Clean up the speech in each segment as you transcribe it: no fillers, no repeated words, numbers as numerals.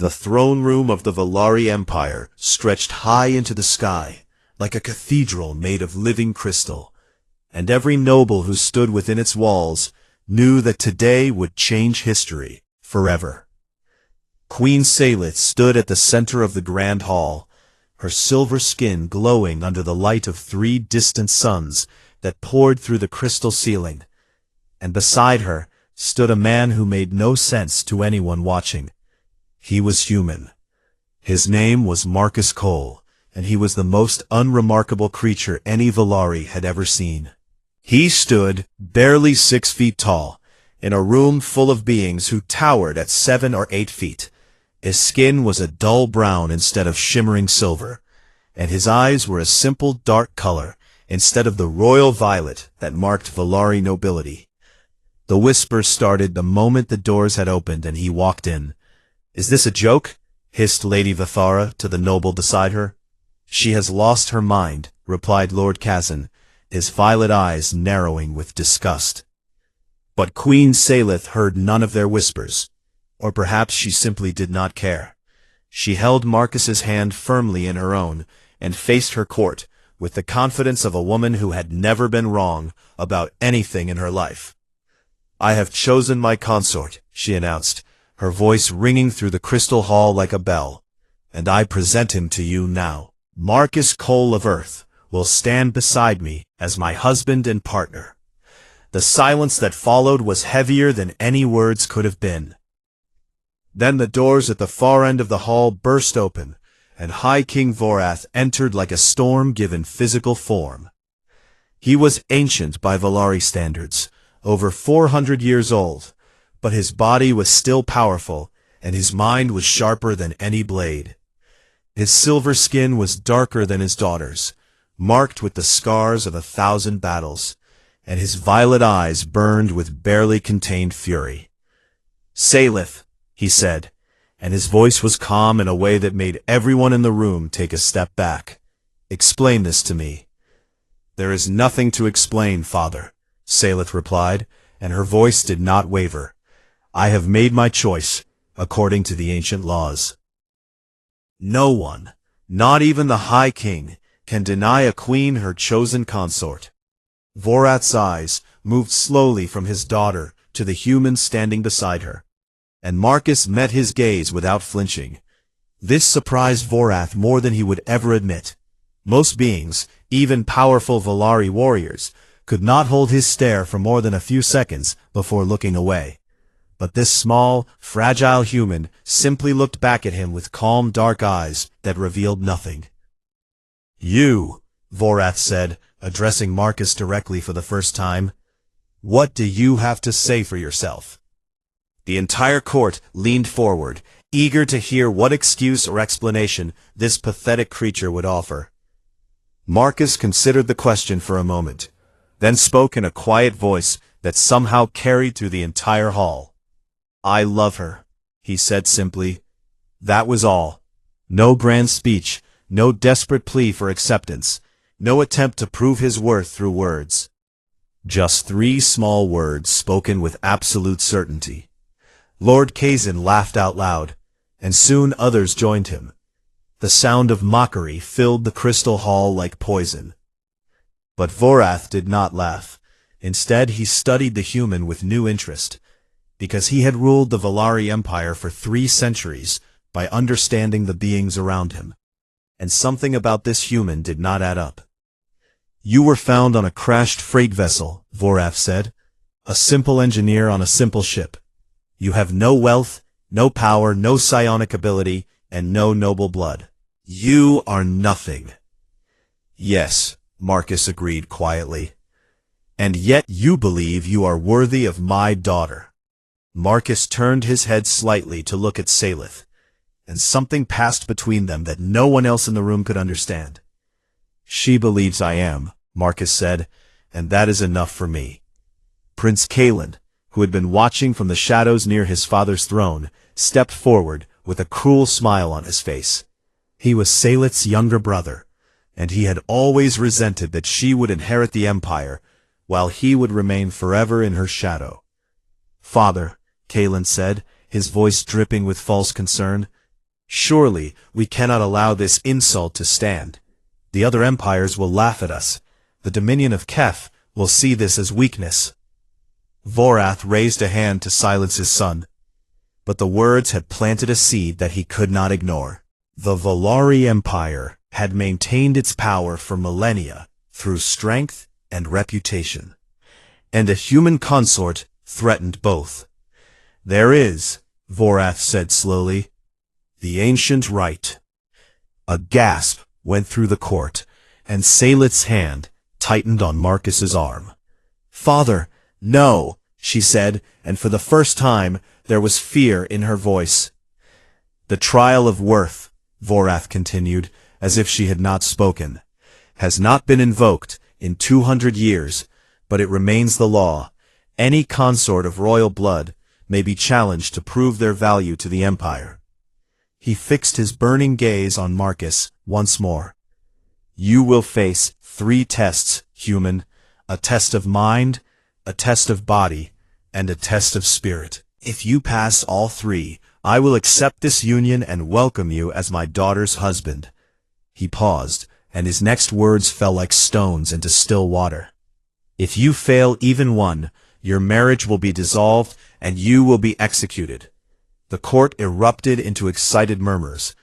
The throne room of the Valari Empire stretched high into the sky, like a cathedral made of living crystal, and every noble who stood within its walls knew that today would change history forever. Queen Salith stood at the center of the grand hall, her silver skin glowing under the light of 3 distant suns that poured through the crystal ceiling, and beside her stood a man who made no sense to anyone watching. He was human. His name was Marcus Cole, and he was the most unremarkable creature any Valari had ever seen. He stood, barely 6 feet tall, in a room full of beings who towered at 7 or 8 feet. His skin was a dull brown instead of shimmering silver, and his eyes were a simple dark color instead of the royal violet that marked Valari nobility. The whispers started the moment the doors had opened and he walked in. "Is this a joke?" hissed Lady Vathara to the noble beside her. "She has lost her mind," replied Lord Kazan, his violet eyes narrowing with disgust. But Queen Salith heard none of their whispers, or perhaps she simply did not care. She held Marcus's hand firmly in her own and faced her court with the confidence of a woman who had never been wrong about anything in her life. "I have chosen my consort," she announced, her voice ringing through the crystal hall like a bell, "and I present him to you now. Marcus Cole of Earth will stand beside me as my husband and partner." The silence that followed was heavier than any words could have been. Then the doors at the far end of the hall burst open, and High King Vorath entered like a storm given physical form. He was ancient by Valari standards, over 400 years old, but his body was still powerful, and his mind was sharper than any blade. His silver skin was darker than his daughter's, marked with the scars of 1,000 battles, and his violet eyes burned with barely contained fury. "Salith," he said, and his voice was calm in a way that made everyone in the room take a step back. "Explain this to me." "There is nothing to explain, Father," Salith replied, and her voice did not waver. "I have made my choice, according to the ancient laws. No one, not even the High King, can deny a queen her chosen consort." Vorath's eyes moved slowly from his daughter to the human standing beside her, and Marcus met his gaze without flinching. This surprised Vorath more than he would ever admit. Most beings, even powerful Valari warriors, could not hold his stare for more than a few seconds before looking away. But this small, fragile human simply looked back at him with calm dark eyes that revealed nothing. "You," Vorath said, addressing Marcus directly for the first time, "what do you have to say for yourself?" The entire court leaned forward, eager to hear what excuse or explanation this pathetic creature would offer. Marcus considered the question for a moment, then spoke in a quiet voice that somehow carried through the entire hall. "I love her," he said simply. That was all. No grand speech, no desperate plea for acceptance, no attempt to prove his worth through words. Just 3 small words spoken with absolute certainty. Lord Kazan laughed out loud, and soon others joined him. The sound of mockery filled the crystal hall like poison. But Vorath did not laugh. Instead, he studied the human with new interest, because he had ruled the Valari Empire for 3 centuries by understanding the beings around him. And something about this human did not add up. "You were found on a crashed freight vessel," Vorath said. "A simple engineer on a simple ship. You have no wealth, no power, no psionic ability, and no noble blood. You are nothing." "Yes," Marcus agreed quietly. "And yet you believe you are worthy of my daughter." Marcus turned his head slightly to look at Salith, and something passed between them that no one else in the room could understand. "She believes I am," Marcus said, "and that is enough for me." Prince Kalen, who had been watching from the shadows near his father's throne, stepped forward with a cruel smile on his face. He was Salith's younger brother, and he had always resented that she would inherit the empire, while he would remain forever in her shadow. "Father," Kalen said, his voice dripping with false concern, Surely we cannot allow this insult to stand. The other empires will laugh at us. The Dominion of Kef will see this as weakness. Vorath raised a hand to silence his son, but the words had planted a seed that he could not ignore. The Volari Empire had maintained its power for millennia through strength and reputation, and a human consort threatened both. "There is," Vorath said slowly, "the ancient right." A gasp went through the court, and Salith's hand tightened on Marcus's arm. "Father, no," she said, and for the first time there was fear in her voice. "The trial of worth," Vorath continued, as if she had not spoken, "has not been invoked in 200 years, but it remains the law. Any consort of royal blood may be challenged to prove their value to the Empire." He fixed his burning gaze on Marcus once more. "You will face 3 tests, human: a test of mind, a test of body, and a test of spirit. If you pass all 3, I will accept this union and welcome you as my daughter's husband." He paused, and his next words fell like stones into still water. "If you fail even one, your marriage will be dissolved and you will be executed." The court erupted into excited murmurs.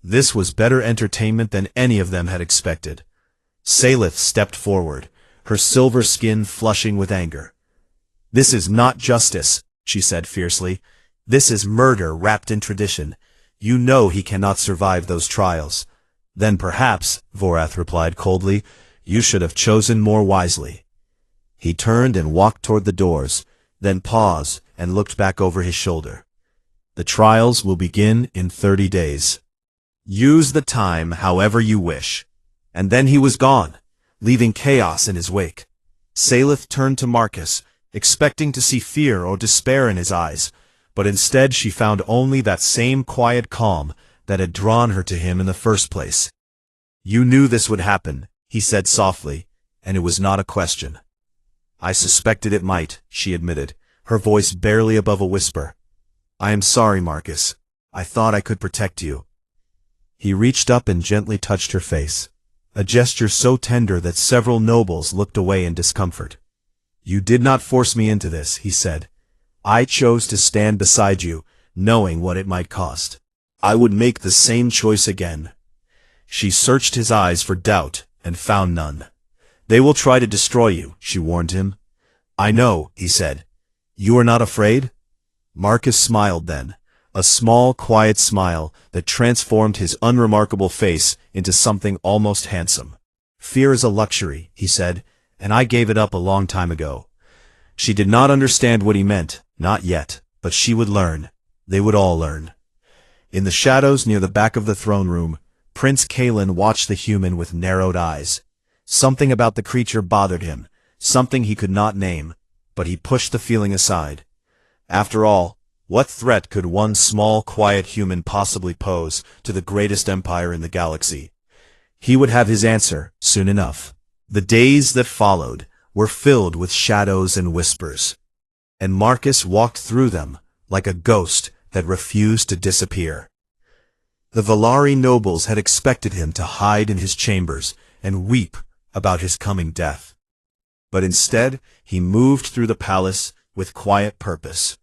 This was better entertainment than any of them had expected. Salith stepped forward, her silver skin flushing with anger. "This is not justice," she said fiercely. "This is murder wrapped in tradition. You know he cannot survive those trials." "Then perhaps," Vorath replied coldly, "you should have chosen more wisely." He turned and walked toward the doors, then paused and looked back over his shoulder. "The trials will begin in 30 days. Use the time however you wish." And then he was gone, leaving chaos in his wake. Salith turned to Marcus, expecting to see fear or despair in his eyes, but instead she found only that same quiet calm that had drawn her to him in the first place. "You knew this would happen," he said softly, "and it was not a question." "I suspected it might," she admitted, her voice barely above a whisper. "I am sorry, Marcus. I thought I could protect you." He reached up and gently touched her face, a gesture so tender that several nobles looked away in discomfort. "You did not force me into this," he said. "I chose to stand beside you, knowing what it might cost. I would make the same choice again." She searched his eyes for doubt and found none. "They will try to destroy you," she warned him. "I know," he said. "You are not afraid?" Marcus smiled then, a small, quiet smile that transformed his unremarkable face into something almost handsome. "Fear is a luxury," he said, "and I gave it up a long time ago." She did not understand what he meant, not yet, but she would learn. They would all learn. In the shadows near the back of the throne room, Prince Kalen watched the human with narrowed eyes. Something about the creature bothered him, something he could not name, but he pushed the feeling aside. After all, what threat could one small, quiet human possibly pose to the greatest empire in the galaxy? He would have his answer soon enough. The days that followed were filled with shadows and whispers, and Marcus walked through them like a ghost that refused to disappear. The Volari nobles had expected him to hide in his chambers and weep about his coming death. But instead, he moved through the palace with quiet purpose,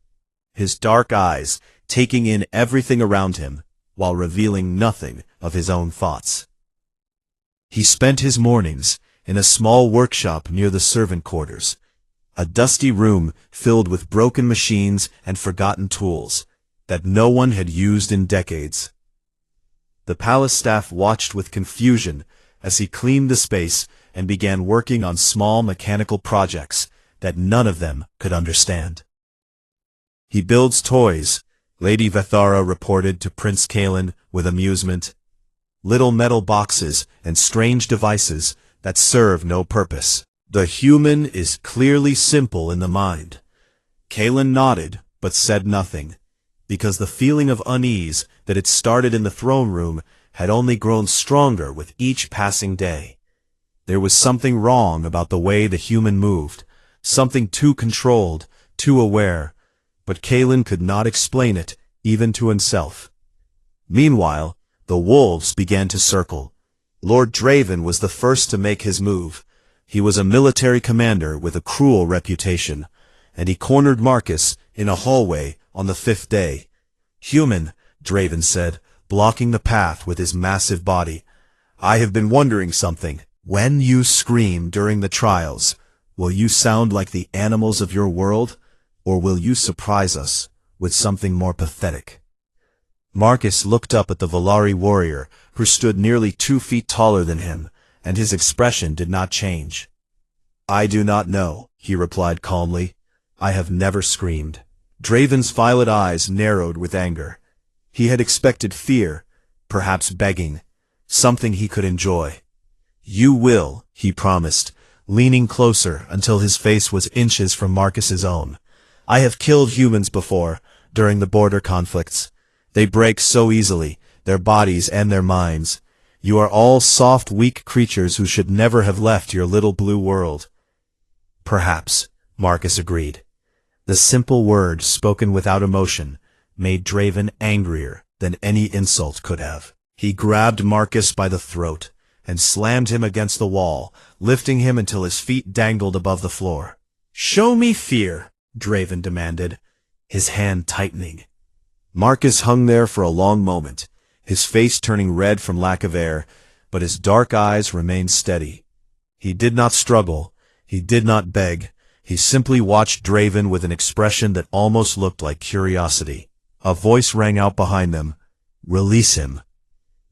his dark eyes taking in everything around him while revealing nothing of his own thoughts. He spent his mornings in a small workshop near the servant quarters, a dusty room filled with broken machines and forgotten tools that no one had used in decades. The palace staff watched with confusion as he cleaned the space and began working on small mechanical projects that none of them could understand. "He builds toys," Lady Vethara reported to Prince Kalen with amusement. "Little metal boxes and strange devices that serve no purpose. The human is clearly simple in the mind." Kalen nodded, but said nothing, because the feeling of unease that had started in the throne room had only grown stronger with each passing day. There was something wrong about the way the human moved, something too controlled, too aware, but Kalen could not explain it, even to himself. Meanwhile, the wolves began to circle. Lord Draven was the first to make his move. He was a military commander with a cruel reputation, and he cornered Marcus in a hallway on the 5th day. "Human," Draven said, blocking the path with his massive body. "I have been wondering something. When you scream during the trials, will you sound like the animals of your world, or will you surprise us with something more pathetic?" Marcus looked up at the Volari warrior, who stood nearly 2 feet taller than him, and his expression did not change. "I do not know," he replied calmly. "I have never screamed." Draven's violet eyes narrowed with anger. He had expected fear, perhaps begging, something he could enjoy. "You will," he promised, leaning closer until his face was inches from Marcus's own. "I have killed humans before, during the border conflicts. They break so easily, their bodies and their minds. You are all soft, weak creatures who should never have left your little blue world." "Perhaps," Marcus agreed. The simple word, spoken without emotion, made Draven angrier than any insult could have. He grabbed Marcus by the throat and slammed him against the wall, lifting him until his feet dangled above the floor. "Show me fear," Draven demanded, his hand tightening. Marcus hung there for a long moment, his face turning red from lack of air, but his dark eyes remained steady. He did not struggle, he did not beg, he simply watched Draven with an expression that almost looked like curiosity. A voice rang out behind them, "Release him."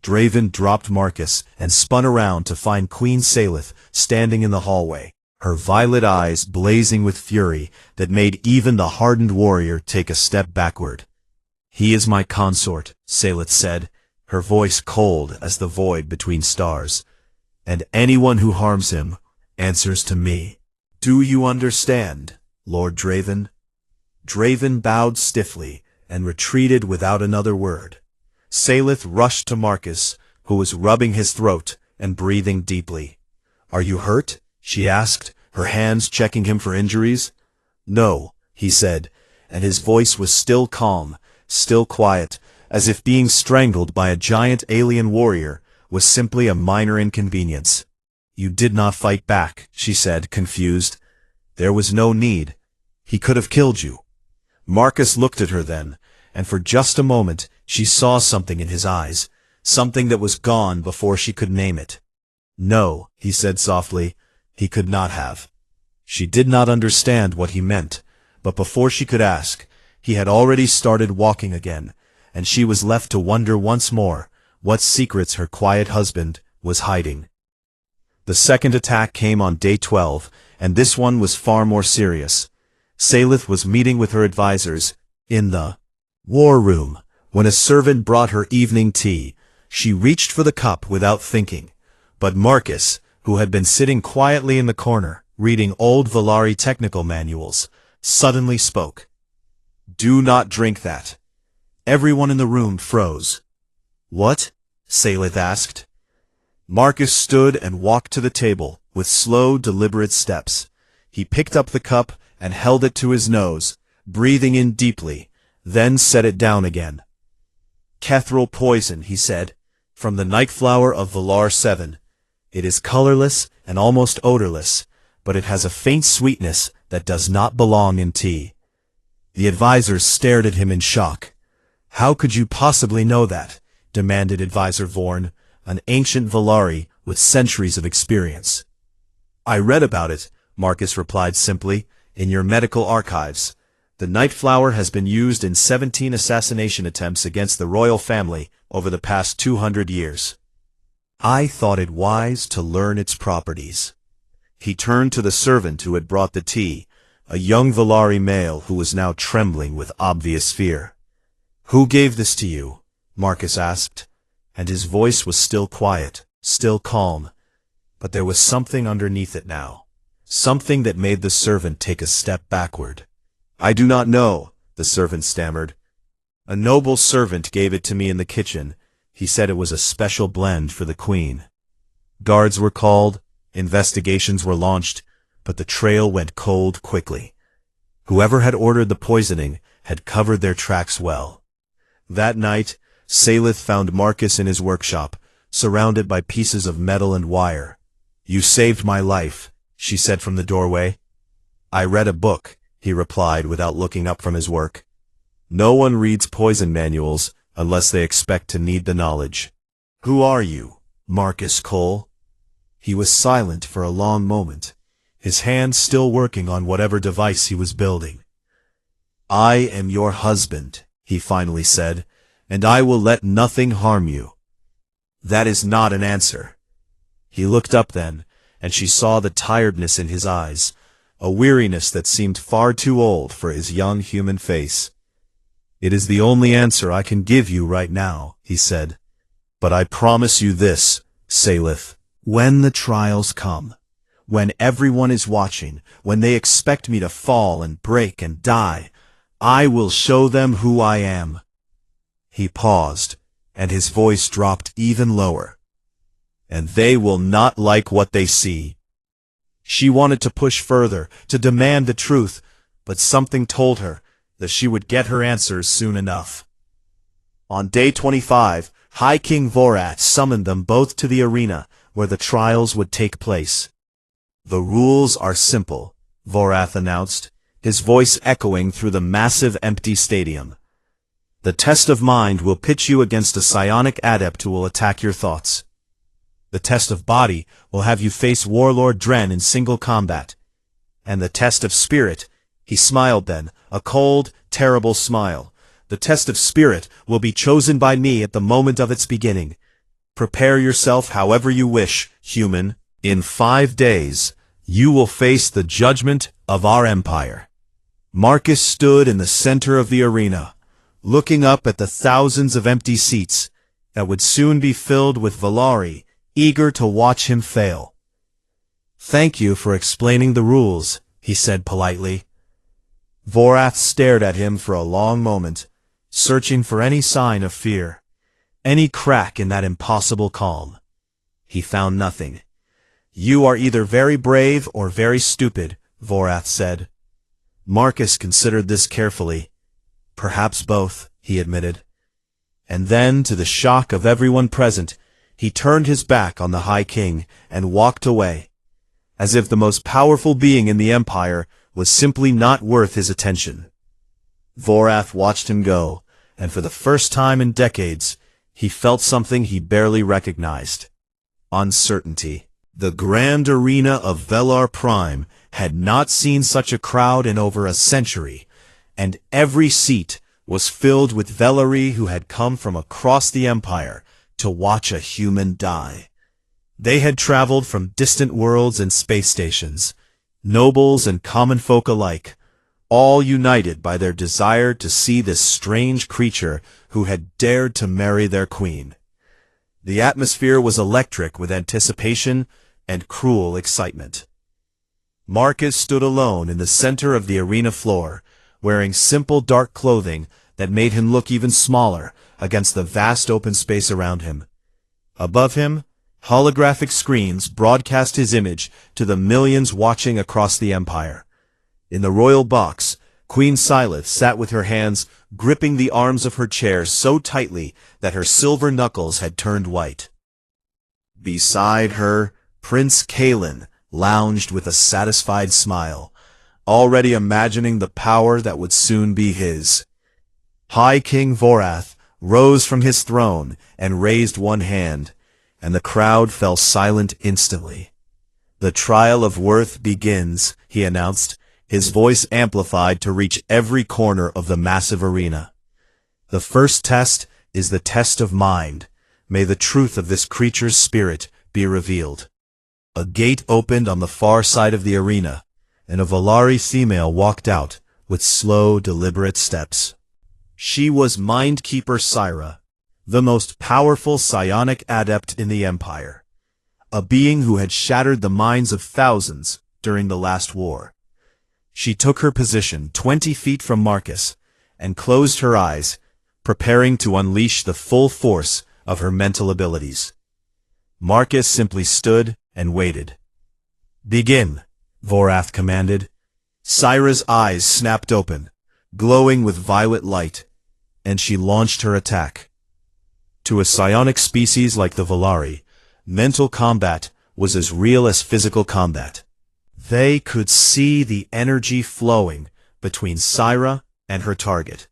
Draven dropped Marcus and spun around to find Queen Salith standing in the hallway, her violet eyes blazing with fury that made even the hardened warrior take a step backward. "He is my consort," Salith said, her voice cold as the void between stars. "And anyone who harms him answers to me. Do you understand, Lord Draven?" Draven bowed stiffly and retreated without another word. Salith rushed to Marcus, who was rubbing his throat and breathing deeply. "Are you hurt?" she asked, her hands checking him for injuries. "No," he said, and his voice was still calm, still quiet, as if being strangled by a giant alien warrior was simply a minor inconvenience. "You did not fight back," she said, confused. "There was no need. He could have killed you." Marcus looked at her then, and for just a moment she saw something in his eyes, something that was gone before she could name it. "No," he said softly, "he could not have." She did not understand what he meant, but before she could ask, he had already started walking again, and she was left to wonder once more what secrets her quiet husband was hiding. The second attack came on day 12, and this one was far more serious. Salith was meeting with her advisors in the war room when a servant brought her evening tea. She reached for the cup without thinking, but Marcus, who had been sitting quietly in the corner, reading old Volari technical manuals, suddenly spoke. "Do not drink that." Everyone in the room froze. "What?" Salith asked. Marcus stood and walked to the table with slow, deliberate steps. He picked up the cup and held it to his nose, breathing in deeply, then set it down again. "Kethril poison," he said, "from the night flower of Valar 7. It is colorless and almost odorless, but it has a faint sweetness that does not belong in tea." The advisors stared at him in shock. "How could you possibly know that?" demanded Advisor Vorn, an ancient Volari with centuries of experience. "I read about it," Marcus replied simply, "in your medical archives. The night flower has been used in 17 assassination attempts against the royal family over the past 200 years. I thought it wise to learn its properties." He turned to the servant who had brought the tea, a young Volari male who was now trembling with obvious fear. "Who gave this to you?" Marcus asked, and his voice was still quiet, still calm, but there was something underneath it now, something that made the servant take a step backward. "I do not know," the servant stammered. "A noble servant gave it to me in the kitchen. He said it was a special blend for the queen." Guards were called, investigations were launched, but the trail went cold quickly. Whoever had ordered the poisoning had covered their tracks well. That night, Salith found Marcus in his workshop, surrounded by pieces of metal and wire. "You saved my life," she said from the doorway. "I read a book," he replied without looking up from his work. No one reads poison manuals unless they expect to need the knowledge. "Who are you, Marcus Cole?" He was silent for a long moment, his hands still working on whatever device he was building. "I am your husband," he finally said, "and I will let nothing harm you." "That is not an answer." He looked up then, and she saw the tiredness in his eyes, a weariness that seemed far too old for his young human face. "It is the only answer I can give you right now," he said. "But I promise you this, Salith. When the trials come, when everyone is watching, when they expect me to fall and break and die, I will show them who I am." He paused, and his voice dropped even lower. "And they will not like what they see." She wanted to push further, to demand the truth, but something told her that she would get her answers soon enough. On day 25, High King Vorath summoned them both to the arena where the trials would take place. "The rules are simple," Vorath announced, his voice echoing through the massive empty stadium. "The test of mind will pitch you against a psionic adept who will attack your thoughts. The test of body will have you face Warlord Dren in single combat. And the test of spirit," he smiled then, a cold, terrible smile, "the test of spirit will be chosen by me at the moment of its beginning. Prepare yourself however you wish, human. In 5 days, you will face the judgment of our empire." Marcus stood in the center of the arena, looking up at the thousands of empty seats that would soon be filled with Valari, eager to watch him fail. "Thank you for explaining the rules," he said politely. Vorath stared at him for a long moment, searching for any sign of fear, any crack in that impossible calm. He found nothing. "You are either very brave or very stupid," Vorath said. Marcus considered this carefully. "Perhaps both," he admitted. And then, to the shock of everyone present, he turned his back on the High King and walked away, as if the most powerful being in the Empire was simply not worth his attention. Vorath watched him go, and for the first time in decades, he felt something he barely recognized: uncertainty. The grand arena of Velar Prime had not seen such a crowd in over a century, and every seat was filled with Velari who had come from across the Empire to watch a human die. They had traveled from distant worlds and space stations, nobles and common folk alike, all united by their desire to see this strange creature who had dared to marry their queen. The atmosphere was electric with anticipation and cruel excitement. Marcus stood alone in the center of the arena floor, wearing simple dark clothing that made him look even smaller against the vast open space around him. Above him, holographic screens broadcast his image to the millions watching across the Empire. In the royal box, Queen Sylith sat with her hands gripping the arms of her chair so tightly that her silver knuckles had turned white. Beside her, Prince Kalen lounged with a satisfied smile, already imagining the power that would soon be his. High King Vorath rose from his throne and raised one hand, and the crowd fell silent instantly. "The trial of worth begins," he announced, his voice amplified to reach every corner of the massive arena. "The first test is the test of mind. May the truth of this creature's spirit be revealed." A gate opened on the far side of the arena, and a Valari female walked out with slow, deliberate steps. She was Mindkeeper Syra, the most powerful psionic adept in the Empire, a being who had shattered the minds of thousands during the last war. She took her position 20 feet from Marcus and closed her eyes, preparing to unleash the full force of her mental abilities. Marcus simply stood and waited. "Begin," Vorath commanded. Syra's eyes snapped open, glowing with violet light, and she launched her attack. To a psionic species like the Volari, mental combat was as real as physical combat. They could see the energy flowing between Syra and her target,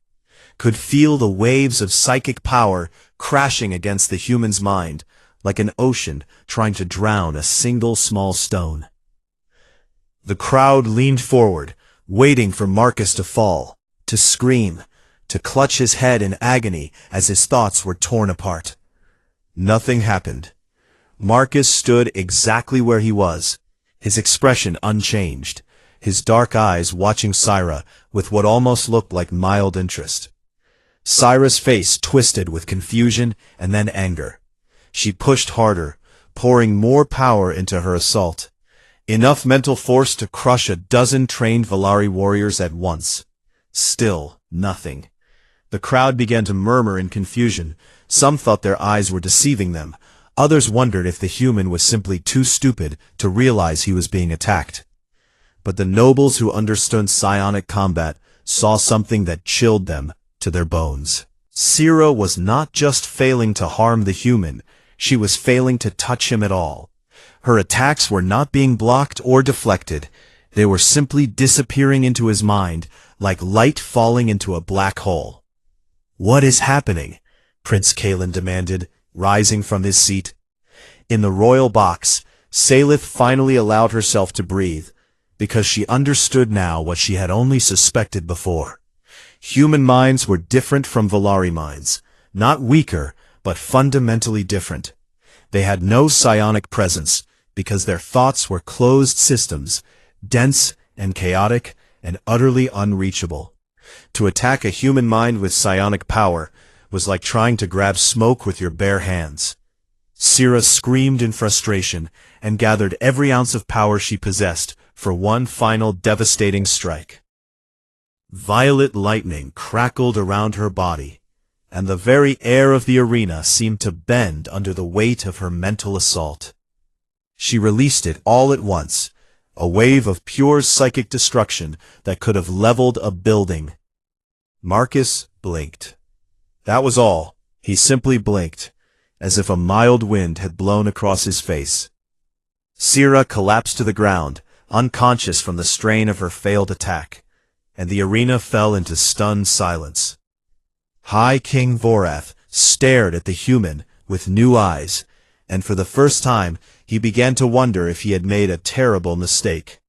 could feel the waves of psychic power crashing against the human's mind, like an ocean trying to drown a single small stone. The crowd leaned forward, waiting for Marcus to fall, to scream, to clutch his head in agony as his thoughts were torn apart. Nothing happened. Marcus stood exactly where he was, his expression unchanged, his dark eyes watching Syra with what almost looked like mild interest. Syra's face twisted with confusion and then anger. She pushed harder, pouring more power into her assault. Enough mental force to crush a dozen trained Volari warriors at once. Still nothing. The crowd began to murmur in confusion. Some thought their eyes were deceiving them. Others wondered if the human was simply too stupid to realize he was being attacked. But the nobles who understood psionic combat saw something that chilled them to their bones. Syra was not just failing to harm the human, she was failing to touch him at all. Her attacks were not being blocked or deflected. They were simply disappearing into his mind, like light falling into a black hole. "What is happening?" Prince Kalen demanded, rising from his seat. In the royal box, Salith finally allowed herself to breathe, because she understood now what she had only suspected before. Human minds were different from Volari minds, not weaker, but fundamentally different. They had no psionic presence, because their thoughts were closed systems, dense and chaotic and utterly unreachable. To attack a human mind with psionic power was like trying to grab smoke with your bare hands. Syra screamed in frustration and gathered every ounce of power she possessed for one final devastating strike. Violet lightning crackled around her body, and the very air of the arena seemed to bend under the weight of her mental assault. She released it all at once, a wave of pure psychic destruction that could have leveled a building. Marcus blinked. That was all. He simply blinked, as if a mild wind had blown across his face. Syra collapsed to the ground, unconscious from the strain of her failed attack, and the arena fell into stunned silence. High King Vorath stared at the human with new eyes, and for the first time he began to wonder if he had made a terrible mistake.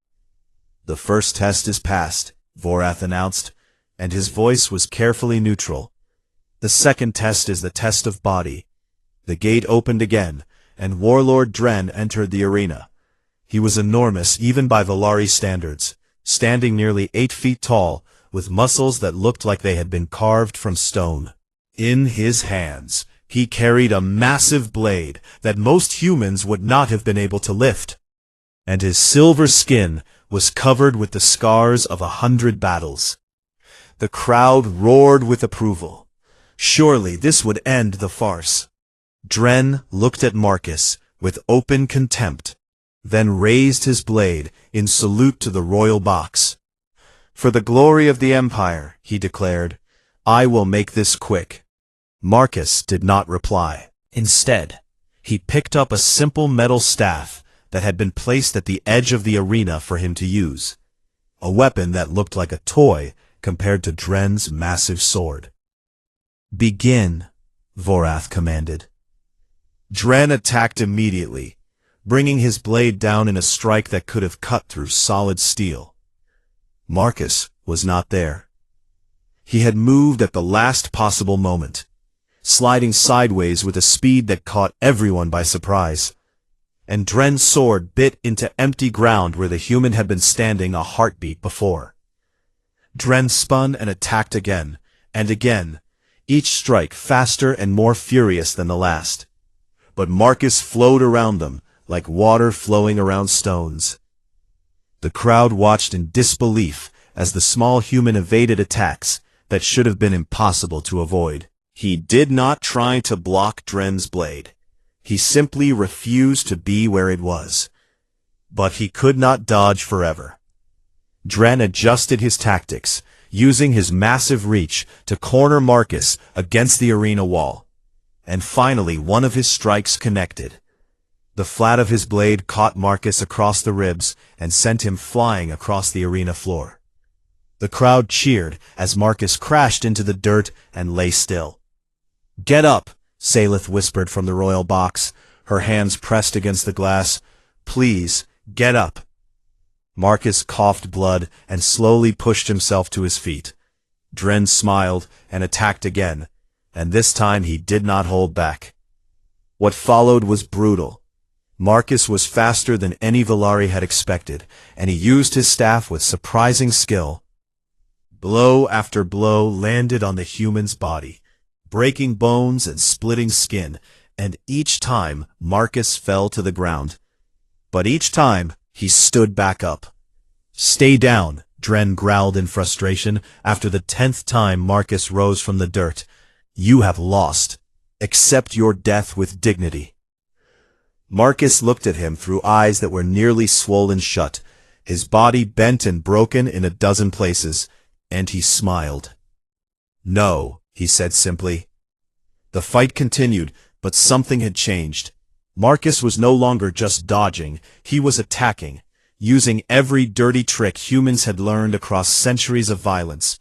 "The first test is passed," Vorath announced, and his voice was carefully neutral. "The second test is the test of body." The gate opened again, and Warlord Dren entered the arena. He was enormous even by Volari standards, standing nearly 8 feet tall, with muscles that looked like they had been carved from stone. In his hands, he carried a massive blade that most humans would not have been able to lift, and his silver skin was covered with the scars of 100 battles. The crowd roared with approval. Surely this would end the farce. Dren looked at Marcus with open contempt, then raised his blade in salute to the royal box. "For the glory of the Empire," he declared, "I will make this quick." Marcus did not reply. Instead, he picked up a simple metal staff that had been placed at the edge of the arena for him to use, a weapon that looked like a toy compared to Dren's massive sword. "Begin," Vorath commanded. Dren attacked immediately, bringing his blade down in a strike that could have cut through solid steel. Marcus was not there. He had moved at the last possible moment, sliding sideways with a speed that caught everyone by surprise, and Dren's sword bit into empty ground where the human had been standing a heartbeat before. Dren spun and attacked again, and again, each strike faster and more furious than the last. But Marcus flowed around them, like water flowing around stones. The crowd watched in disbelief as the small human evaded attacks that should have been impossible to avoid. He did not try to block Dren's blade. He simply refused to be where it was. But he could not dodge forever. Dren adjusted his tactics, using his massive reach to corner Marcus against the arena wall. and finally one of his strikes connected. The flat of his blade caught Marcus across the ribs and sent him flying across the arena floor. The crowd cheered as Marcus crashed into the dirt and lay still. "Get up," Salith whispered from the royal box, her hands pressed against the glass. "Please, get up." Marcus coughed blood and slowly pushed himself to his feet. Dren smiled and attacked again, and this time he did not hold back. What followed was brutal. Marcus was faster than any Valari had expected, and he used his staff with surprising skill. Blow after blow landed on the human's body, breaking bones and splitting skin, and each time Marcus fell to the ground. But each time he stood back up. "Stay down," Dren growled in frustration after the 10th time Marcus rose from the dirt. "You have lost. Accept your death with dignity." Marcus looked at him through eyes that were nearly swollen shut, his body bent and broken in a dozen places, and he smiled. "No," he said simply. The fight continued, but something had changed. Marcus was no longer just dodging, he was attacking, using every dirty trick humans had learned across centuries of violence.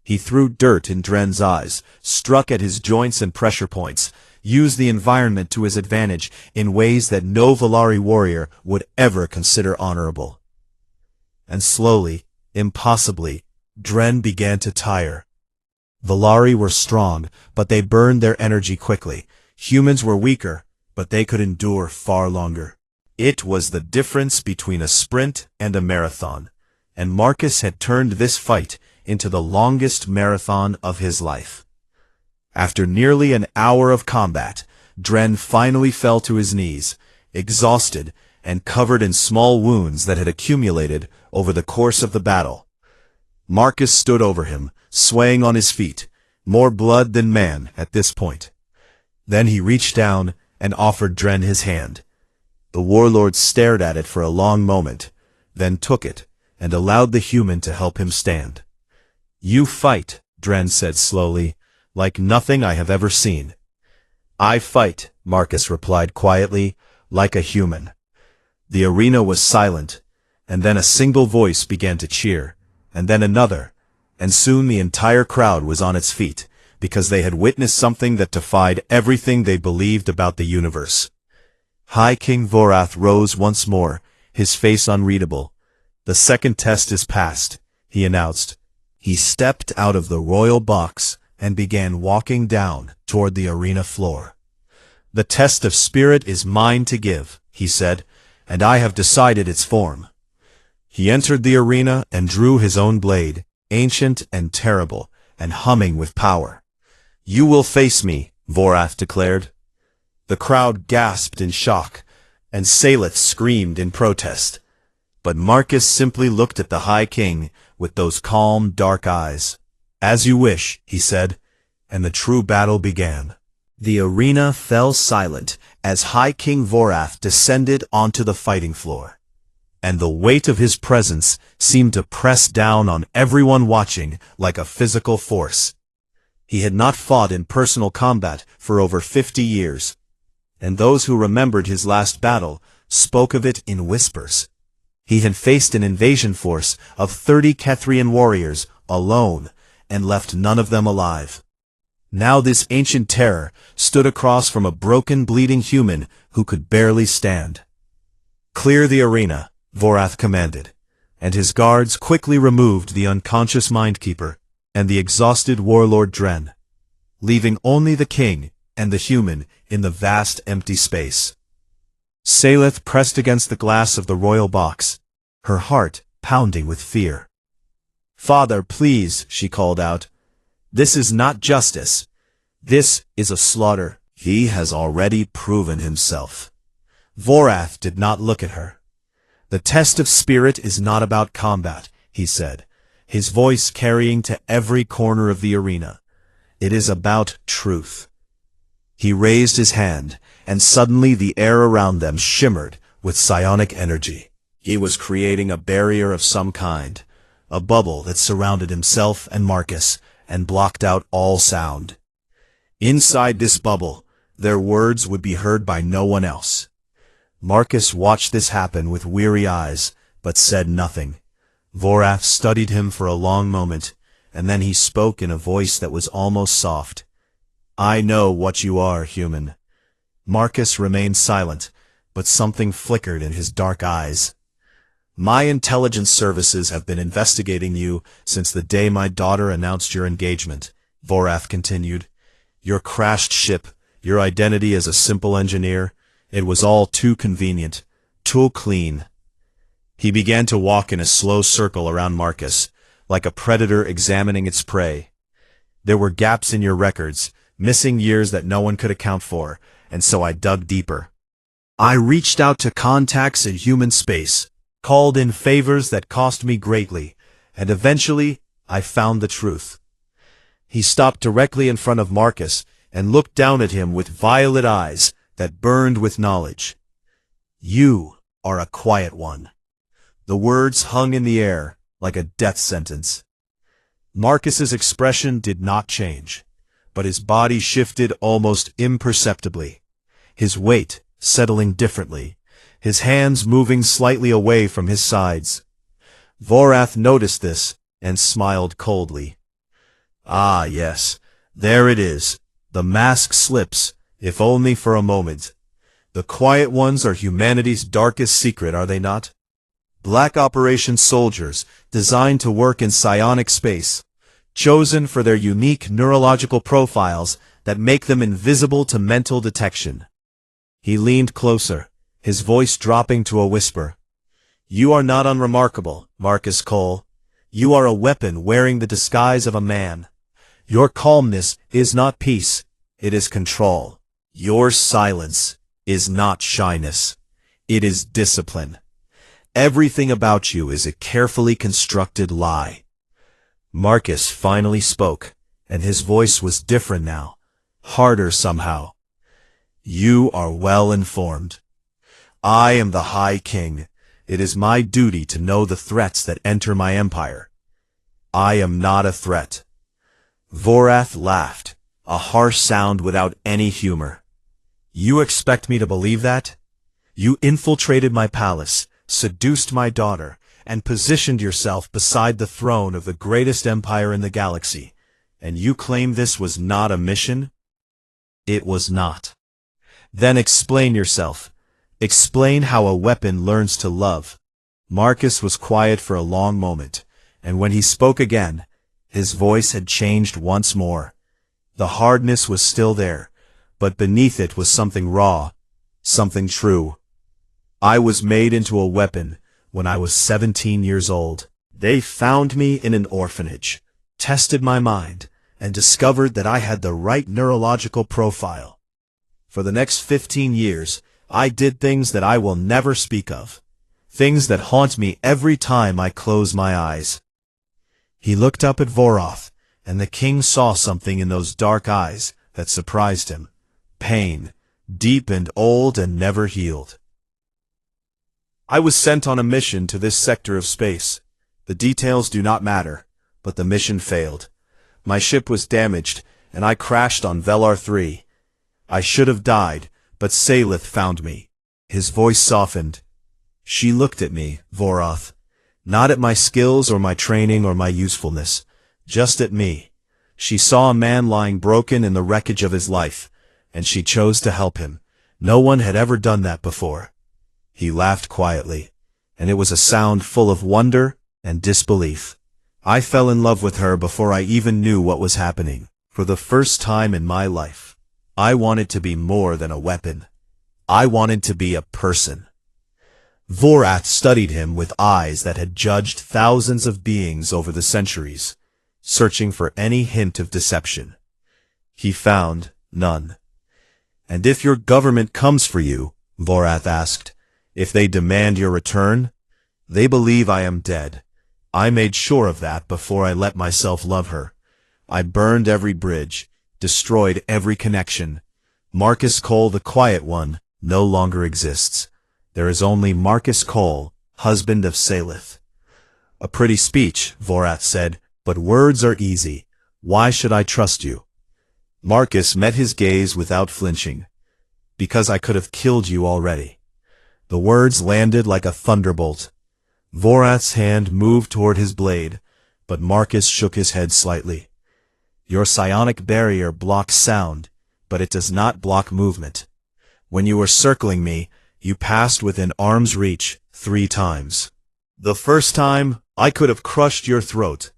He threw dirt in Dren's eyes, struck at his joints and pressure points, used the environment to his advantage in ways that no Valari warrior would ever consider honorable. And slowly, impossibly, Dren began to tire. Valari were strong, but they burned their energy quickly. Humans were weaker, but they could endure far longer. It was the difference between a sprint and a marathon, and Marcus had turned this fight into the longest marathon of his life. After nearly an hour of combat, Dren finally fell to his knees, exhausted and covered in small wounds that had accumulated over the course of the battle. Marcus stood over him, swaying on his feet, more blood than man at this point. Then he reached down and offered Dren his hand. The warlord stared at it for a long moment, then took it and allowed the human to help him stand. "You fight," Dren said slowly, "like nothing I have ever seen." "I fight," Marcus replied quietly, "like a human." The arena was silent, and then a single voice began to cheer, and then another, and soon the entire crowd was on its feet, because they had witnessed something that defied everything they believed about the universe. High King Vorath rose once more, his face unreadable. "The second test is passed," he announced. He stepped out of the royal box and began walking down toward the arena floor. "The test of spirit is mine to give," he said, "and I have decided its form." He entered the arena and drew his own blade, ancient and terrible, and humming with power. "You will face me," Vorath declared. The crowd gasped in shock, and Salith screamed in protest. But Marcus simply looked at the High King with those calm, dark eyes. "As you wish," he said, and the true battle began. The arena fell silent as High King Vorath descended onto the fighting floor, and the weight of his presence seemed to press down on everyone watching like a physical force. He had not fought in personal combat for over 50 years, and those who remembered his last battle spoke of it in whispers. He had faced an invasion force of 30 Kethrian warriors alone, and left none of them alive. Now this ancient terror stood across from a broken, bleeding human who could barely stand. "Clear the arena," Vorath commanded, and his guards quickly removed the unconscious Mindkeeper and the exhausted warlord Dren, leaving only the king and the human in the vast empty space. Salith pressed against the glass of the royal box, her heart pounding with fear. "Father, please," she called out. "This is not justice. This is a slaughter." "He has already proven himself." Vorath did not look at her. "The test of spirit is not about combat," he said, his voice carrying to every corner of the arena. "It is about truth." He raised his hand, and suddenly the air around them shimmered with psionic energy. He was creating a barrier of some kind, a bubble that surrounded himself and Marcus and blocked out all sound. Inside this bubble, their words would be heard by no one else. Marcus watched this happen with weary eyes, but said nothing. Vorath studied him for a long moment, and then he spoke in a voice that was almost soft. "I know what you are, human." Marcus remained silent, but something flickered in his dark eyes. "My intelligence services have been investigating you since the day my daughter announced your engagement," Vorath continued. "Your crashed ship, your identity as a simple engineer, it was all too convenient, too clean." He began to walk in a slow circle around Marcus, like a predator examining its prey. "There were gaps in your records, missing years that no one could account for, and so I dug deeper. I reached out to contacts in human space, called in favors that cost me greatly, and eventually I found the truth." He stopped directly in front of Marcus and looked down at him with violet eyes that burned with knowledge. "You are a quiet one." The words hung in the air like a death sentence. Marcus's expression did not change, but his body shifted almost imperceptibly, his weight settling differently, his hands moving slightly away from his sides. Vorath noticed this and smiled coldly. "Ah, yes, there it is. The mask slips, if only for a moment. The quiet ones are humanity's darkest secret, are they not? Black operation soldiers, designed to work in psionic space, chosen for their unique neurological profiles that make them invisible to mental detection." He leaned closer, his voice dropping to a whisper. "You are not unremarkable, Marcus Cole. You are a weapon wearing the disguise of a man. Your calmness is not peace, it is control. Your silence is not shyness, it is discipline. Everything about you is a carefully constructed lie." Marcus finally spoke, and his voice was different now, harder somehow. "You are well informed. I am the High King. It is my duty to know the threats that enter my empire. I am not a threat." Vorath laughed, a harsh sound without any humor. "You expect me to believe that? You infiltrated my palace, seduced my daughter, and positioned yourself beside the throne of the greatest empire in the galaxy, and you claim this was not a mission?" "It was not." "Then explain yourself. Explain how a weapon learns to love." Marcus was quiet for a long moment, and when he spoke again, his voice had changed once more. The hardness was still there, but beneath it was something raw, something true. "I was made into a weapon when I was 17 years old. They found me in an orphanage, tested my mind, and discovered that I had the right neurological profile. For the next 15 years, I did things that I will never speak of, things that haunt me every time I close my eyes." He looked up at Vorath, and the king saw something in those dark eyes that surprised him. Pain, deep and old and never healed. "I was sent on a mission to this sector of space. The details do not matter, but the mission failed. My ship was damaged, and I crashed on Velar 3. I should have died, but Salith found me." His voice softened. "She looked at me, Vorath. Not at my skills or my training or my usefulness, just at me. She saw a man lying broken in the wreckage of his life, and she chose to help him. No one had ever done that before." He laughed quietly, and it was a sound full of wonder and disbelief. "I fell in love with her before I even knew what was happening. For the first time in my life, I wanted to be more than a weapon. I wanted to be a person." Vorath studied him with eyes that had judged thousands of beings over the centuries, searching for any hint of deception. He found none. "And if your government comes for you," Vorath asked, "if they demand your return, they believe I am dead. I made sure of that before I let myself love her. I burned every bridge, destroyed every connection. Marcus Cole, the quiet one, no longer exists. There is only Marcus Cole, husband of Salith." "A pretty speech," Vorath said, "but words are easy. Why should I trust you?" Marcus met his gaze without flinching. because I could have killed you already." The words landed like a thunderbolt. Vorath's hand moved toward his blade, but Marcus shook his head slightly. "Your psionic barrier blocks sound, but it does not block movement. When you were circling me, you passed within arm's reach 3 times. The first time, I could have crushed your throat.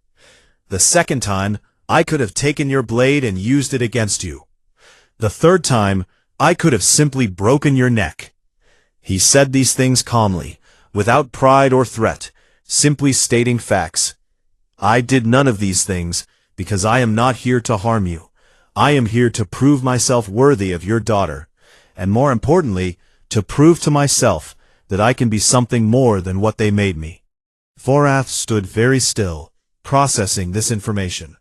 The second time, I could have taken your blade and used it against you. The third time, I could have simply broken your neck." He said these things calmly, without pride or threat, simply stating facts. "I did none of these things, because I am not here to harm you. I am here to prove myself worthy of your daughter, and more importantly, to prove to myself that I can be something more than what they made me." Vorath stood very still, processing this information.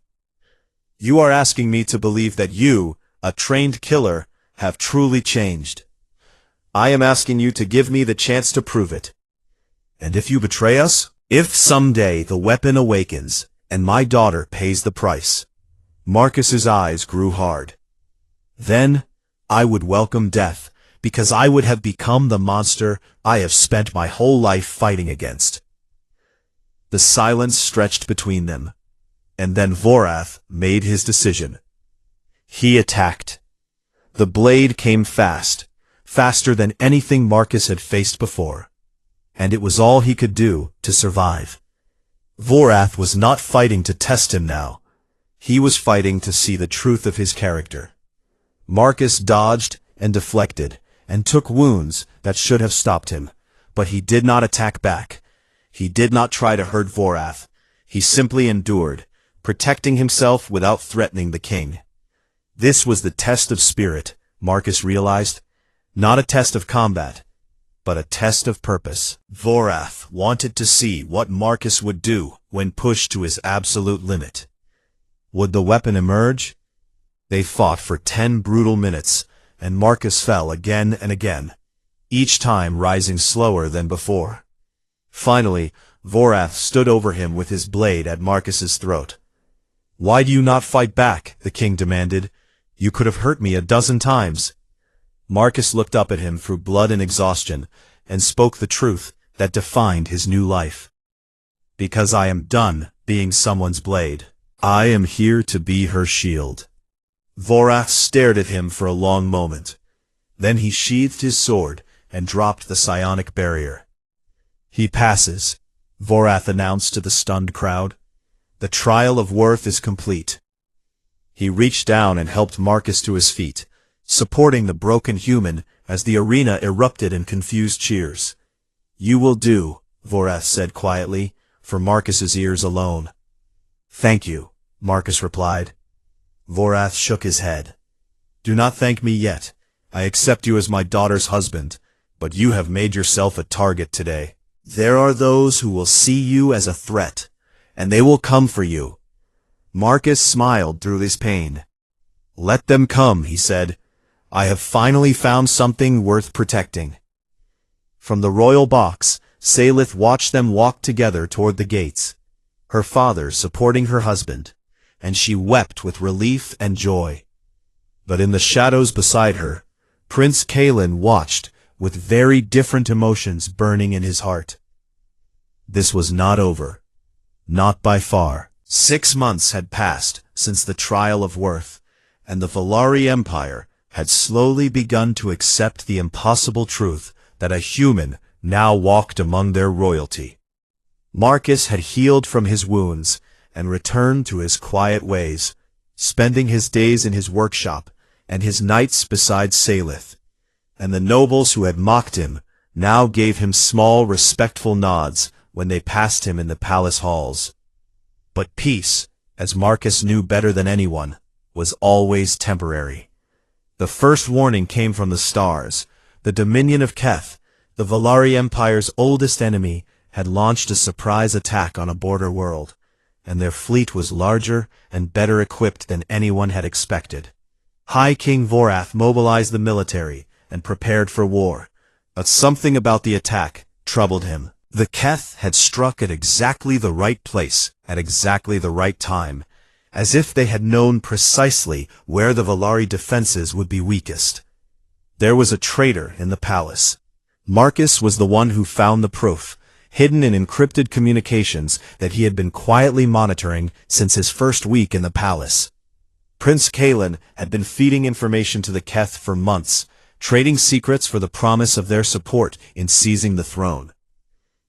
"You are asking me to believe that you, a trained killer, have truly changed. I am asking you to give me the chance to prove it. And if you betray us, if someday the weapon awakens, and my daughter pays the price." Marcus's eyes grew hard. "Then, I would welcome death, because I would have become the monster I have spent my whole life fighting against." The silence stretched between them, and then Vorath made his decision. He attacked. The blade came fast, faster than anything Marcus had faced before, and it was all he could do to survive. Vorath was not fighting to test him now. He was fighting to see the truth of his character. Marcus dodged and deflected, and took wounds that should have stopped him, but he did not attack back. He did not try to hurt Vorath. He simply endured, protecting himself without threatening the king. This was the test of spirit, Marcus realized. Not a test of combat, but a test of purpose. Vorath wanted to see what Marcus would do when pushed to his absolute limit. Would the weapon emerge? They fought for 10 brutal minutes, and Marcus fell again and again, each time rising slower than before. Finally, Vorath stood over him with his blade at Marcus's throat. "Why do you not fight back?" the king demanded. "You could have hurt me a dozen times." Marcus looked up at him through blood and exhaustion, and spoke the truth that defined his new life. "Because I am done being someone's blade. I am here to be her shield." Vorath stared at him for a long moment. Then he sheathed his sword and dropped the psionic barrier. "He passes," Vorath announced to the stunned crowd. "The trial of worth is complete." He reached down and helped Marcus to his feet, supporting the broken human as the arena erupted in confused cheers. "You will do," Vorath said quietly, for Marcus's ears alone. "Thank you," Marcus replied. Vorath shook his head. "Do not thank me yet. I accept you as my daughter's husband, but you have made yourself a target today. There are those who will see you as a threat, and they will come for you." Marcus smiled through his pain. "Let them come," he said. "I have finally found something worth protecting." From the royal box, Salith watched them walk together toward the gates, her father supporting her husband, and she wept with relief and joy. But in the shadows beside her, Prince Kalen watched, with very different emotions burning in his heart. This was not over. Not by far. 6 months had passed since the trial of worth, and the Valari Empire had slowly begun to accept the impossible truth that a human now walked among their royalty. Marcus had healed from his wounds and returned to his quiet ways, spending his days in his workshop and his nights beside Salith, and the nobles who had mocked him now gave him small respectful nods when they passed him in the palace halls. But peace, as Marcus knew better than anyone, was always temporary. The first warning came from the stars. The Dominion of Keth, the Valari Empire's oldest enemy, had launched a surprise attack on a border world, and their fleet was larger and better equipped than anyone had expected. High King Vorath mobilized the military and prepared for war, but something about the attack troubled him. The Keth had struck at exactly the right place, at exactly the right time, as if they had known precisely where the Valari defenses would be weakest. There was a traitor in the palace. Marcus was the one who found the proof, hidden in encrypted communications that he had been quietly monitoring since his first week in the palace. Prince Kalen had been feeding information to the Keth for months, trading secrets for the promise of their support in seizing the throne.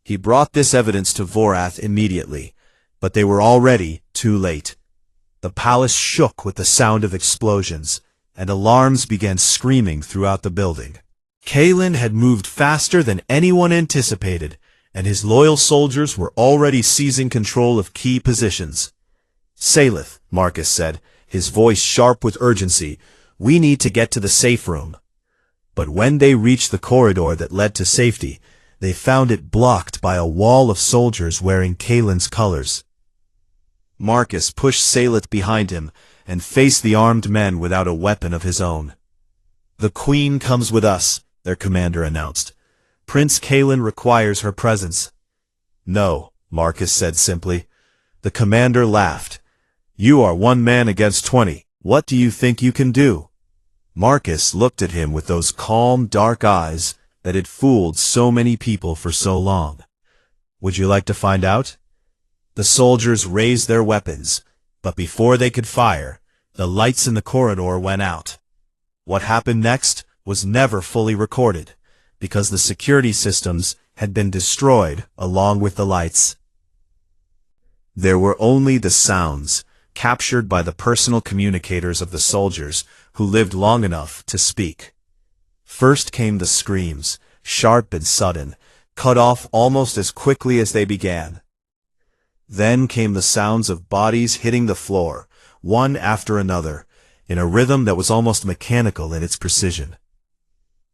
He brought this evidence to Vorath immediately, but they were already too late. The palace shook with the sound of explosions, and alarms began screaming throughout the building. Kalen had moved faster than anyone anticipated, and his loyal soldiers were already seizing control of key positions. "Salith," Marcus said, his voice sharp with urgency, "we need to get to the safe room." But when they reached the corridor that led to safety, they found it blocked by a wall of soldiers wearing Kalen's colors. Marcus pushed Salith behind him and faced the armed men without a weapon of his own. "The Queen comes with us," their commander announced. "Prince Kalen requires her presence." "No," Marcus said simply. The commander laughed. "You are 1 man against 20. What do you think you can do?" Marcus looked at him with those calm, dark eyes that had fooled so many people for so long. "Would you like to find out?" The soldiers raised their weapons, but before they could fire, the lights in the corridor went out. What happened next was never fully recorded, because the security systems had been destroyed along with the lights. There were only the sounds, captured by the personal communicators of the soldiers who lived long enough to speak. First came the screams, sharp and sudden, cut off almost as quickly as they began. Then came the sounds of bodies hitting the floor, one after another, in a rhythm that was almost mechanical in its precision.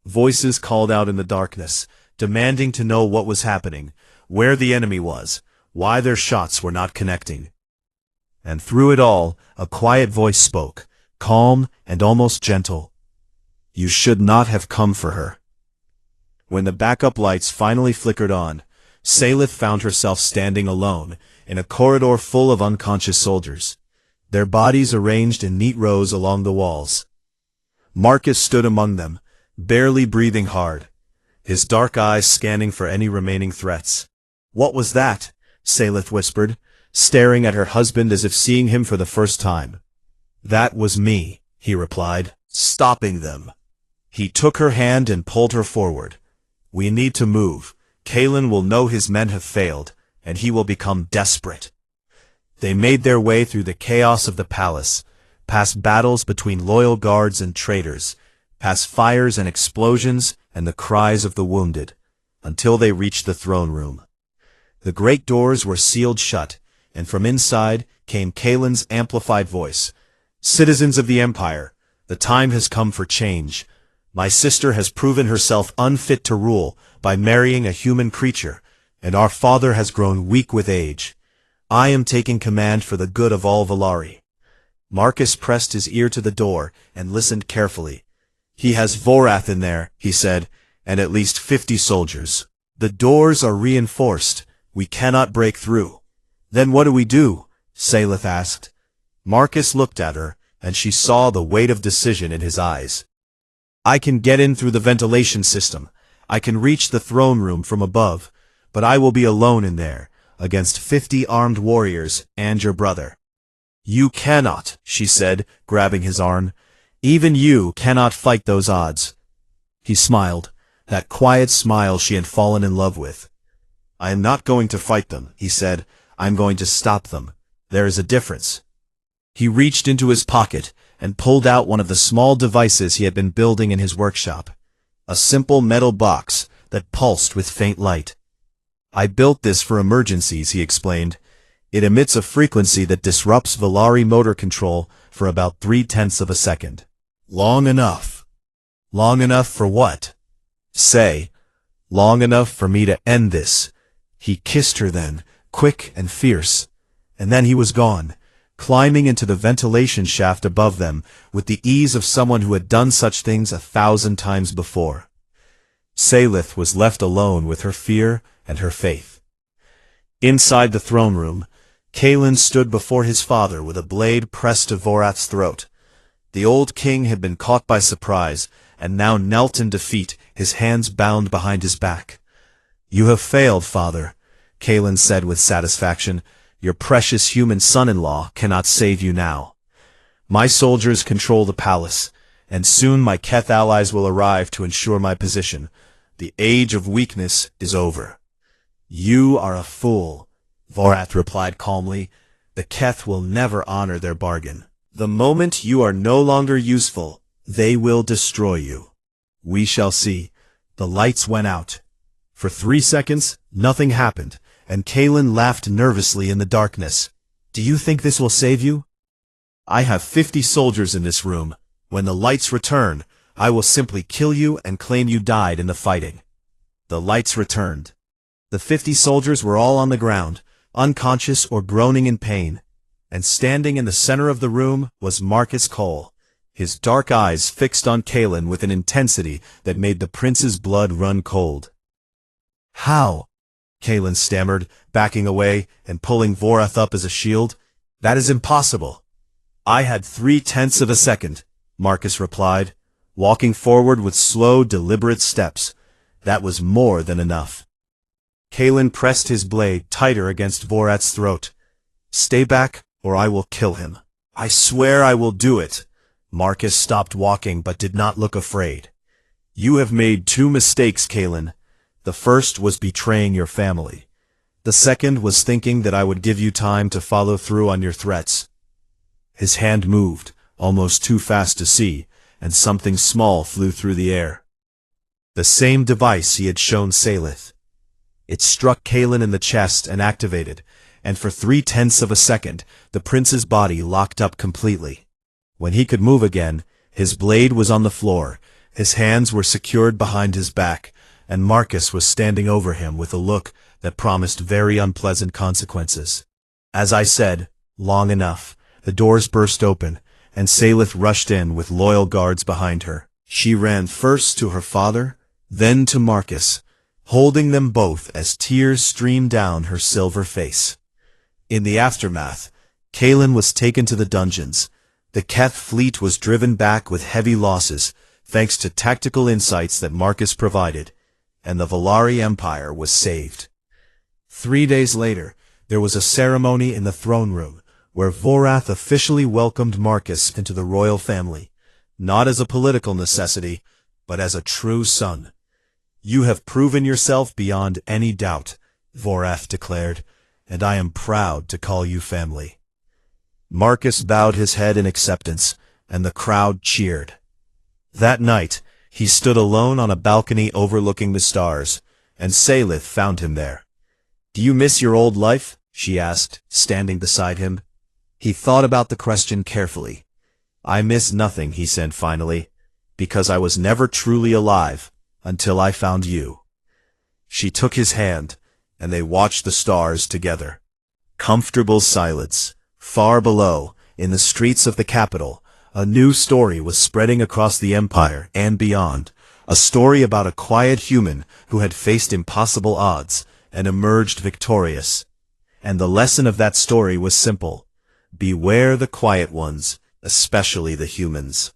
Voices called out in the darkness, demanding to know what was happening, where the enemy was, why their shots were not connecting. And through it all, a quiet voice spoke, calm and almost gentle. "You should not have come for her." When the backup lights finally flickered on, Salith found herself standing alone, in a corridor full of unconscious soldiers, their bodies arranged in neat rows along the walls. Marcus stood among them, barely breathing hard, his dark eyes scanning for any remaining threats. "What was that?" Salith whispered, staring at her husband as if seeing him for the first time. "That was me," he replied, "stopping them." He took her hand and pulled her forward. "We need to move. Kalen will know his men have failed, and he will become desperate." They made their way through the chaos of the palace, past battles between loyal guards and traitors, past fires and explosions and the cries of the wounded, until they reached the throne room. The great doors were sealed shut, and from inside came Kalen's amplified voice. "Citizens of the Empire, the time has come for change. My sister has proven herself unfit to rule by marrying a human creature, and our father has grown weak with age. I am taking command for the good of all Valari." Marcus pressed his ear to the door and listened carefully. "He has Vorath in there," he said, "and at least 50 soldiers. The doors are reinforced. We cannot break through." "Then what do we do?" Salith asked. Marcus looked at her, and she saw the weight of decision in his eyes. "I can get in through the ventilation system. I can reach the throne room from above, but I will be alone in there, against 50 armed warriors and your brother." "You cannot," she said, grabbing his arm. "Even you cannot fight those odds." He smiled, that quiet smile she had fallen in love with. "I am not going to fight them," he said. "I am going to stop them. There is a difference." He reached into his pocket and pulled out one of the small devices he had been building in his workshop. A simple metal box that pulsed with faint light. "I built this for emergencies," he explained. "It emits a frequency that disrupts Valari motor control for about 3/10 of a second. Long enough." "Long enough for what?" "Say, long enough for me to end this." He kissed her then, quick and fierce. And then he was gone, climbing into the ventilation shaft above them with the ease of someone who had done such things 1,000 times before. Salith was left alone with her fear and her faith. Inside the throne room, Kalen stood before his father with a blade pressed to Vorath's throat. The old king had been caught by surprise and now knelt in defeat, his hands bound behind his back. "You have failed, father," Kalen said with satisfaction. "Your precious human son-in-law cannot save you now. My soldiers control the palace, and soon my Keth allies will arrive to ensure my position. The age of weakness is over." "You are a fool," Vorath replied calmly. "The Keth will never honor their bargain. The moment you are no longer useful, they will destroy you." "We shall see." The lights went out. For 3 seconds, nothing happened, and Kalen laughed nervously in the darkness. "Do you think this will save you?" "I have 50 soldiers in this room. When the lights return, I will simply kill you and claim you died in the fighting." The lights returned. The 50 soldiers were all on the ground, unconscious or groaning in pain, and standing in the center of the room was Marcus Cole, his dark eyes fixed on Kalen with an intensity that made the prince's blood run cold. "How?" Kalen stammered, backing away and pulling Vorath up as a shield. "That is impossible." "I had 3/10 of a second," Marcus replied, walking forward with slow, deliberate steps. "That was more than enough." Kalen pressed his blade tighter against Vorath's throat. "Stay back, or I will kill him." "I swear I will do it." Marcus stopped walking but did not look afraid. "You have made 2 mistakes, Kalen. The first was betraying your family. The second was thinking that I would give you time to follow through on your threats." His hand moved, almost too fast to see, and something small flew through the air. The same device he had shown Salith. It struck Kalen in the chest and activated, and for 3/10 of a second, the prince's body locked up completely. When he could move again, his blade was on the floor, his hands were secured behind his back, and Marcus was standing over him with a look that promised very unpleasant consequences. As I said, long enough, the doors burst open, and Salith rushed in with loyal guards behind her. She ran first to her father, then to Marcus, holding them both as tears streamed down her silver face. In the aftermath, Kalen was taken to the dungeons. The Keth fleet was driven back with heavy losses, thanks to tactical insights that Marcus provided, and the Valari Empire was saved. 3 days later, there was a ceremony in the throne room, where Vorath officially welcomed Marcus into the royal family, not as a political necessity, but as a true son. "You have proven yourself beyond any doubt," Vorath declared, "and I am proud to call you family." Marcus bowed his head in acceptance, and the crowd cheered. That night, he stood alone on a balcony overlooking the stars, and Salith found him there. "Do you miss your old life?" she asked, standing beside him. He thought about the question carefully. "I miss nothing," he said finally, "because I was never truly alive until I found you." She took his hand, and they watched the stars together. Comfortable silence. Far below, in the streets of the capital, a new story was spreading across the empire and beyond. A story about a quiet human who had faced impossible odds and emerged victorious. And the lesson of that story was simple. Beware the quiet ones, especially the humans.